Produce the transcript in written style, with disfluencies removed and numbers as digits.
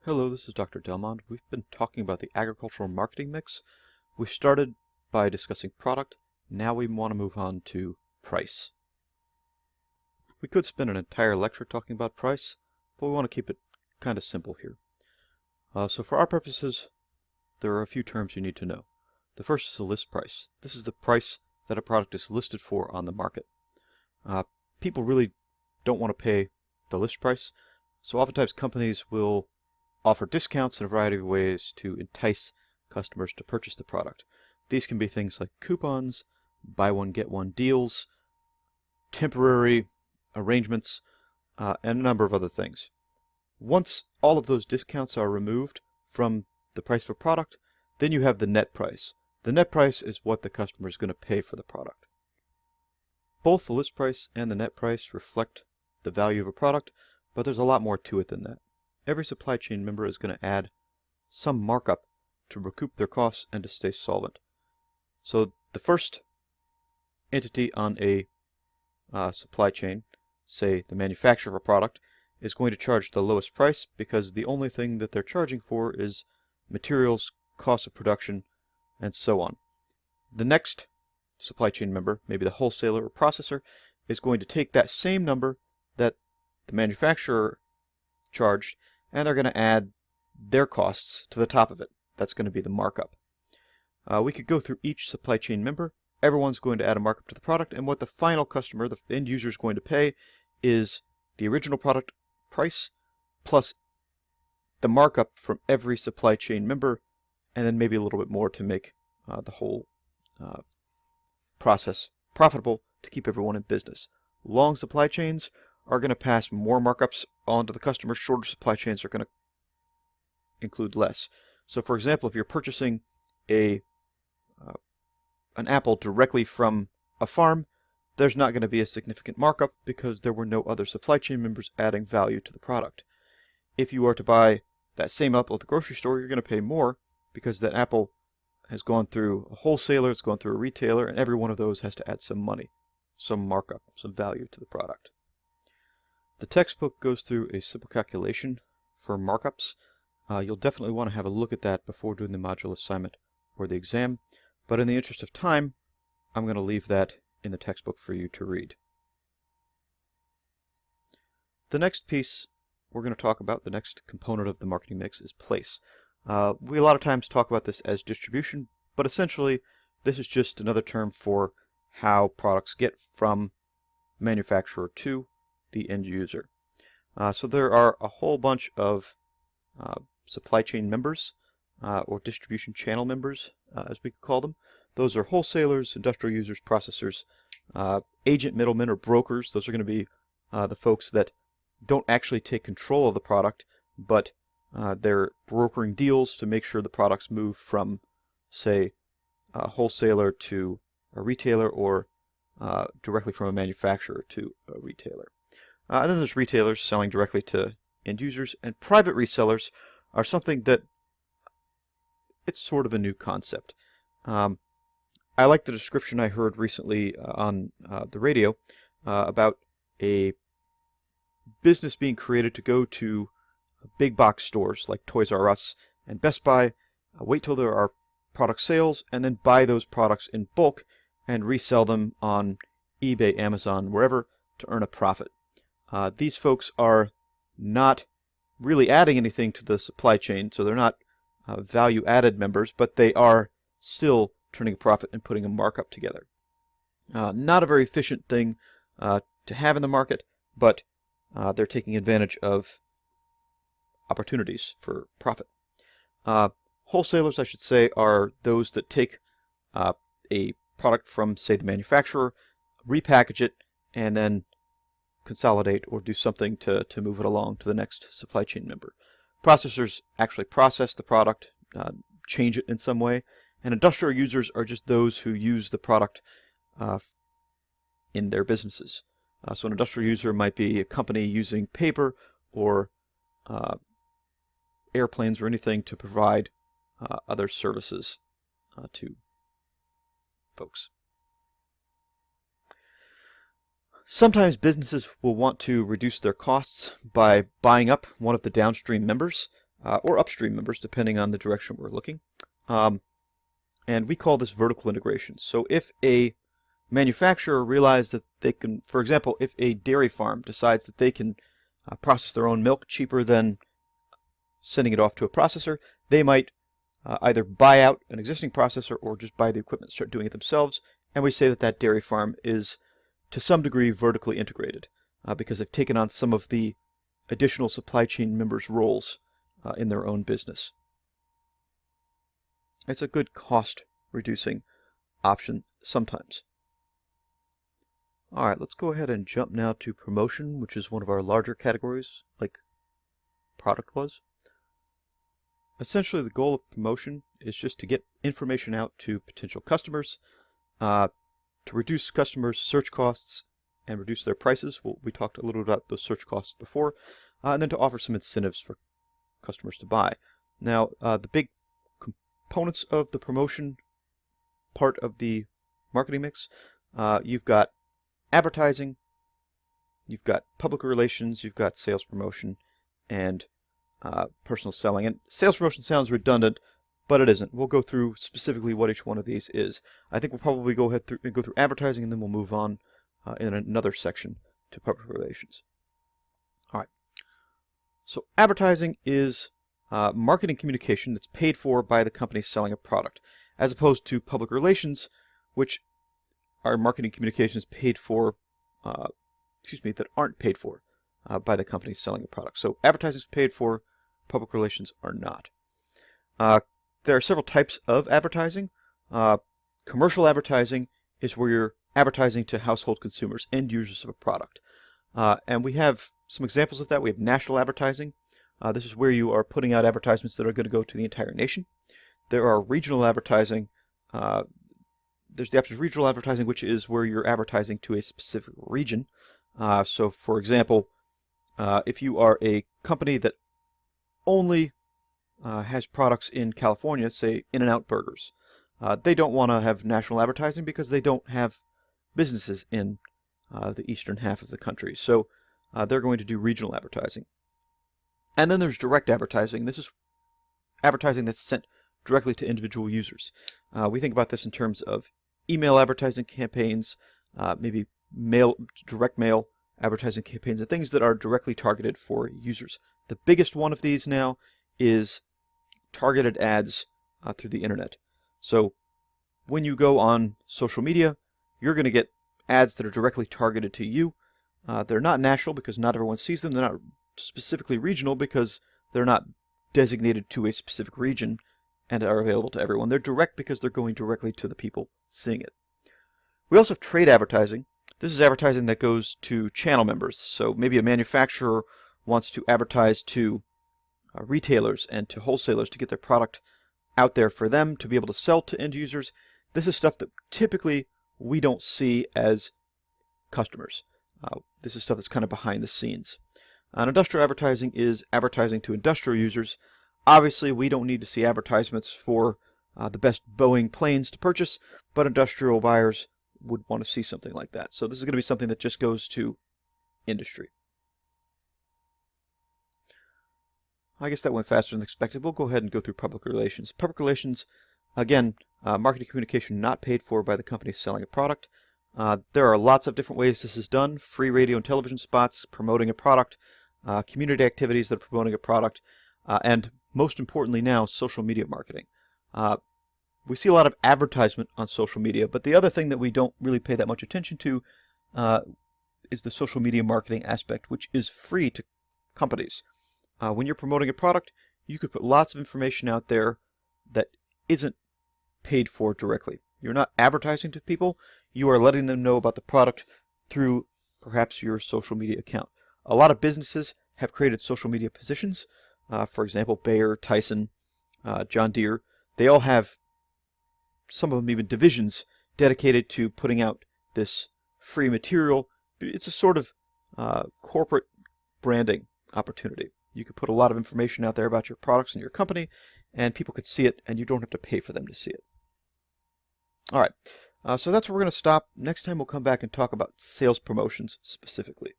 Hello, this is Dr. Delmond. We've been talking about the agricultural marketing mix. We started by discussing product. Now we want to move on to price. We could spend an entire lecture talking about price, but we want to keep it kind of simple here. So for our purposes, there are a few terms you need to know. The first is the list price. This is the price that a product is listed for on the market. People really don't want to pay the list price, so oftentimes companies will offer discounts in a variety of ways to entice customers to purchase the product. These can be things like coupons, buy one get one deals, temporary arrangements, and a number of other things. Once all of those discounts are removed from the price of a product, then you have the net price. The net price is what the customer is going to pay for the product. Both the list price and the net price reflect the value of a product, but there's a lot more to it than that. Every supply chain member is going to add some markup to recoup their costs and to stay solvent. So the first entity on a supply chain, say the manufacturer of a product, is going to charge the lowest price because the only thing that they're charging for is materials, cost of production, and so on. The next supply chain member, maybe the wholesaler or processor, is going to take that same number that the manufacturer charged, and they're going to add their costs to the top of it. That's going to be the markup. We could go through each supply chain member. Everyone's going to add a markup to the product, and what the final customer, the end user, is going to pay is the original product price plus the markup from every supply chain member, and then maybe a little bit more to make the whole process profitable to keep everyone in business. Long supply chains are going to pass more markups on to the customer. Shorter supply chains are going to include less. So for example, if you're purchasing an apple directly from a farm, there's not going to be a significant markup because there were no other supply chain members adding value to the product. If you are to buy that same apple at the grocery store, you're going to pay more because that apple has gone through a wholesaler, it's gone through a retailer, and every one of those has to add some money, some markup, some value to the product. The textbook goes through a simple calculation for markups. You'll definitely want to have a look at that before doing the module assignment or the exam, but in the interest of time, I'm going to leave that in the textbook for you to read. The next piece we're going to talk about, the next component of the marketing mix, is place. We a lot of times talk about this as distribution, but essentially this is just another term for how products get from manufacturer to the end user. So there are a whole bunch of supply chain members or distribution channel members, as we could call them. Those are wholesalers, industrial users, processors, agent middlemen or brokers. Those are going to be the folks that don't actually take control of the product, but they're brokering deals to make sure the products move from, say, a wholesaler to a retailer or directly from a manufacturer to a retailer. And then there's retailers selling directly to end users, and private resellers are something that it's sort of a new concept. I like the description I heard recently on the radio about a business being created to go to big box stores like Toys R Us and Best Buy, wait till there are product sales, and then buy those products in bulk and resell them on eBay, Amazon, wherever, to earn a profit. These folks are not really adding anything to the supply chain, so they're not value-added members, but they are still turning a profit and putting a markup together. Not a very efficient thing to have in the market, but they're taking advantage of opportunities for profit. Wholesalers, I should say, are those that take a product from, say, the manufacturer, repackage it, and then consolidate or do something to move it along to the next supply chain member. Processors actually process the product, change it in some way, and industrial users are just those who use the product in their businesses. So an industrial user might be a company using paper or airplanes or anything to provide other services to folks. Sometimes businesses will want to reduce their costs by buying up one of the downstream members. or upstream members, depending on the direction we're looking. And we call this vertical integration. So if a manufacturer realizes that they can, for example, if a dairy farm decides that they can process their own milk cheaper than sending it off to a processor, they might either buy out an existing processor or just buy the equipment and start doing it themselves. And we say that that dairy farm is, to some degree, vertically integrated because they've taken on some of the additional supply chain members' roles in their own business. It's a good cost-reducing option sometimes. All right, let's go ahead and jump now to promotion, which is one of our larger categories, like product was. Essentially, the goal of promotion is just to get information out to potential customers, to reduce customers' search costs and reduce their prices. We talked a little about those search costs before, and then to offer some incentives for customers to buy. Now, the big components of the promotion part of the marketing mix, you've got advertising, you've got public relations, you've got sales promotion, and personal selling. And sales promotion sounds redundant, but it isn't. We'll go through specifically what each one of these is. I think we'll probably go through advertising, and then we'll move on in another section to public relations. All right. So advertising is marketing communication that's paid for by the company selling a product, as opposed to public relations, which are marketing communications paid for, that aren't paid for by the company selling a product. So advertising is paid for, public relations are not. There are several types of advertising. Commercial advertising is where you're advertising to household consumers, end users of a product. And we have some examples of that. We have national advertising. This is where you are putting out advertisements that are going to go to the entire nation. There are regional advertising. There's the option of regional advertising, which is where you're advertising to a specific region. So, for example, if you are a company that only has products in California, say In-N-Out Burgers, they don't want to have national advertising because they don't have businesses in the eastern half of the country. So they're going to do regional advertising. And then there's direct advertising. This is advertising that's sent directly to individual users. We think about this in terms of email advertising campaigns, maybe direct mail advertising campaigns, and things that are directly targeted for users. The biggest one of these now is targeted ads through the internet. So when you go on social media, you're going to get ads that are directly targeted to you. They're not national because not everyone sees them. They're not specifically regional because they're not designated to a specific region and are available to everyone. They're direct because they're going directly to the people seeing it. We also have trade advertising. This is advertising that goes to channel members. So maybe a manufacturer wants to advertise to retailers and to wholesalers to get their product out there for them to be able to sell to end users. This is stuff that typically we don't see as customers. This is stuff that's kind of behind the scenes. And industrial advertising is advertising to industrial users. Obviously, we don't need to see advertisements for the best Boeing planes to purchase, but industrial buyers would want to see something like that. So this is going to be something that just goes to industry. I guess that went faster than expected. We'll go ahead and go through public relations. Public relations, again, marketing communication not paid for by the company selling a product. There are lots of different ways this is done. Free radio and television spots promoting a product, community activities that are promoting a product, and most importantly now, social media marketing. We see a lot of advertisement on social media, but the other thing that we don't really pay that much attention to is the social media marketing aspect, which is free to companies. When you're promoting a product, you could put lots of information out there that isn't paid for directly. You're not advertising to people, you are letting them know about the product through perhaps your social media account. A lot of businesses have created social media positions. For example, Bayer, Tyson, John Deere, they all have, some of them even divisions, dedicated to putting out this free material. It's a sort of corporate branding opportunity. You could put a lot of information out there about your products and your company, and people could see it, and you don't have to pay for them to see it. All right, so that's where we're going to stop. Next time we'll come back and talk about sales promotions specifically.